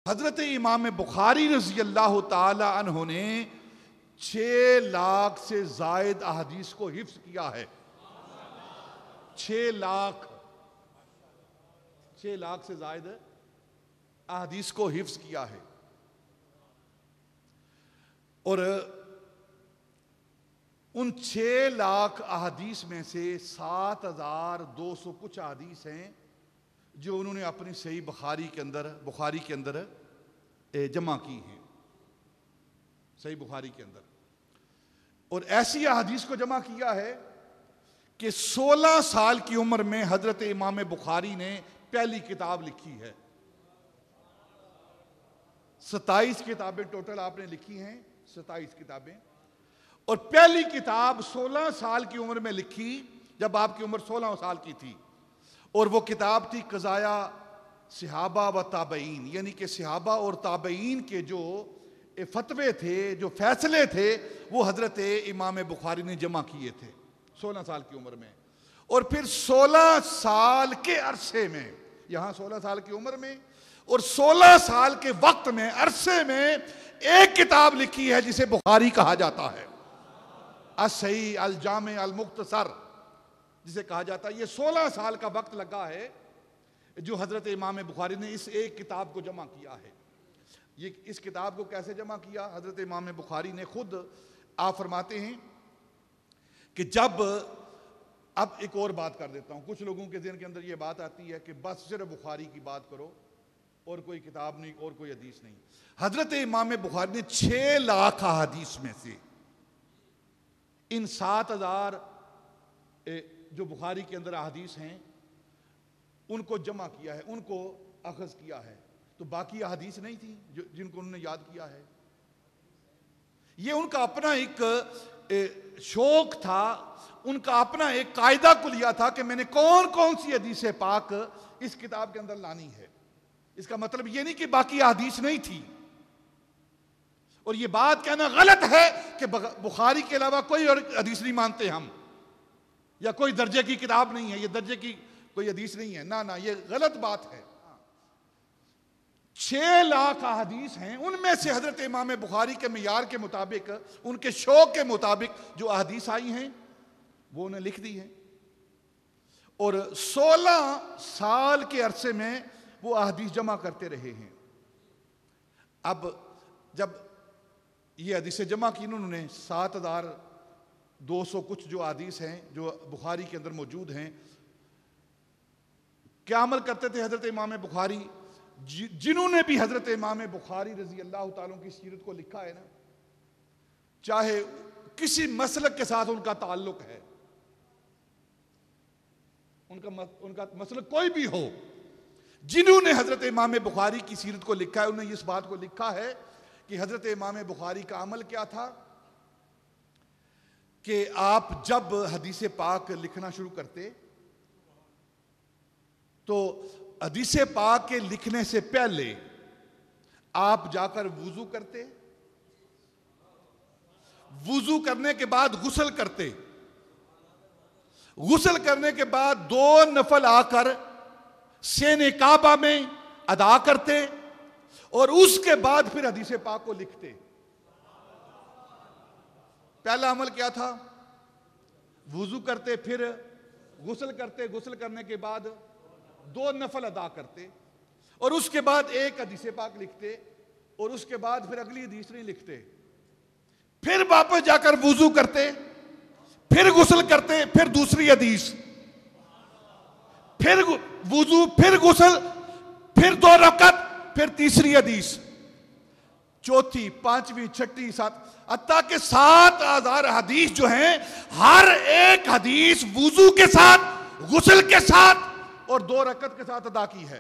حضرت امام بخاری رضی اللہ تعالی عنہ نے 6 لاکھ سے زائد احادیث کو حفظ کیا ہے. 6 لاکھ سے زائد احادیث کو حفظ کیا ہے. اور ان 6 لاکھ احادیث میں سے 7200 کچھ احادیث ہیں جو انہوں نے اپنی صحیح بخاری کے اندر جمع کی ہیں. صحیح بخاری کے اندر. اور ایسی احادیث کو جمع کیا ہے کہ 16 سال کی عمر میں حضرت امام بخاری نے پہلی کتاب لکھی ہے. 27 کتابیں ٹوٹل آپ نے لکھی ہیں. 27 کتابیں. اور پہلی کتاب 16 سال کی عمر میں لکھی جب آپ کی عمر 16 سال کی تھی. اور وہ کتاب تھی قضایا صحابہ و تابعین، یعنی کہ صحابہ اور تابعین کے جو فتوے تھے، جو فیصلے تھے، وہ حضرت امام بخاری نے جمع کیے تھے 16 سال کی عمر میں. اور پھر 16 سال کے عرصے میں، یہاں 16 سال کی عمر میں اور 16 سال کے وقت میں عرصے میں ایک کتاب لکھی ہے جسے بخاری کہا جاتا ہے. الصحیح الجامع المختصر جسے کہا جاتا ہے. یہ 16 سال کا وقت لگا ہے جو حضرت امام بخاری نے اس ایک کتاب کو جمع کیا ہے. اس کتاب کو کیسے جمع کیا؟ حضرت امام بخاری نے خود آپ فرماتے ہیں کہ جب، اب ایک اور بات کر دیتا ہوں، کچھ لوگوں کے ذہن کے اندر یہ بات آتی ہے کہ بس صرف بخاری کی بات کرو اور کوئی کتاب نہیں اور کوئی حدیث نہیں. حضرت امام بخاری نے 6 لاکھ احادیث میں سے ان 7000 جو بخاری کے اندر احادیث ہیں ان کو جمع کیا ہے، ان کو اخذ کیا ہے. تو باقی احادیث نہیں تھی جن کو انہوں نے یاد کیا ہے. یہ ان کا اپنا ایک شوق تھا، ان کا اپنا ایک قاعدہ کلیہ تھا کہ میں نے کون سی حدیث پاک اس کتاب کے اندر لانی ہے. اس کا مطلب یہ نہیں کہ باقی احادیث نہیں تھی. اور یہ بات کہنا غلط ہے کہ بخاری کے علاوہ کوئی اور حدیث نہیں مانتے ہم، یا کوئی درجے کی کتاب نہیں ہے، یہ درجے کی کوئی حدیث نہیں ہے. نہ یہ غلط بات ہے. 6 لاکھ احادیث ہیں، ان میں سے حضرت امام بخاری کے معیار کے مطابق، ان کے شوق کے مطابق جو احادیث آئی ہیں وہ انہیں لکھ دی ہیں. اور 16 سال کے عرصے میں وہ احادیث جمع کرتے رہے ہیں. اب جب یہ حدیثیں جمع کی انہوں نے 7200 کچھ جو احادیث ہیں جو بخاری کے اندر موجود ہیں، کیا عمل کرتے تھے حضرت امام بخاری؟ جنہوں نے بھی حضرت امام بخاری رضی اللہ تعالیٰ کی سیرت کو لکھا ہے نا، چاہے کسی مسلک کے ساتھ ان کا تعلق ہے، ان کا مسلک کوئی بھی ہو، جنہوں نے حضرت امام بخاری کی سیرت کو لکھا ہے انہوں نے اس بات کو لکھا ہے کہ حضرت امام بخاری کا عمل کیا تھا کہ آپ جب حدیث پاک لکھنا شروع کرتے تو حدیث پاک کے لکھنے سے پہلے آپ جا کر وضو کرتے، وضو کرنے کے بعد غسل کرتے، غسل کرنے کے بعد 2 نفل آ کر سین کعبہ میں ادا کرتے اور اس کے بعد پھر حدیث پاک کو لکھتے. پہلا عمل کیا تھا؟ وضو کرتے، پھر غسل کرتے، غسل کرنے کے بعد 2 نفل ادا کرتے اور اس کے بعد ایک حدیث پاک لکھتے اور اس کے بعد پھر اگلی حدیث نہیں لکھتے. پھر واپس جا کر وضو کرتے، پھر غسل کرتے، پھر دوسری حدیث، پھر وضو، پھر غسل، پھر 2 رکعت، پھر تیسری حدیث، چوتھی، پانچویں، چھٹی، سات، حتیٰ کہ 7000 حدیث جو ہیں ہر ایک حدیث وضو کے ساتھ، غسل کے ساتھ اور 2 رکعت کے ساتھ ادا کی ہے.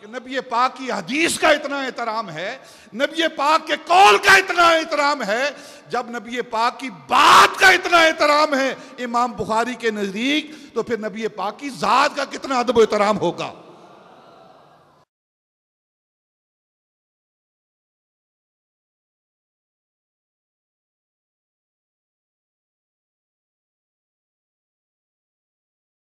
کہ نبی پاک کی حدیث کا اتنا احترام ہے، نبی پاک کے قول کا اتنا احترام ہے، جب نبی پاک کی بات کا اتنا احترام ہے امام بخاری کے نزدیک، تو پھر نبی پاک کی ذات کا کتنا ادب و احترام ہوگا.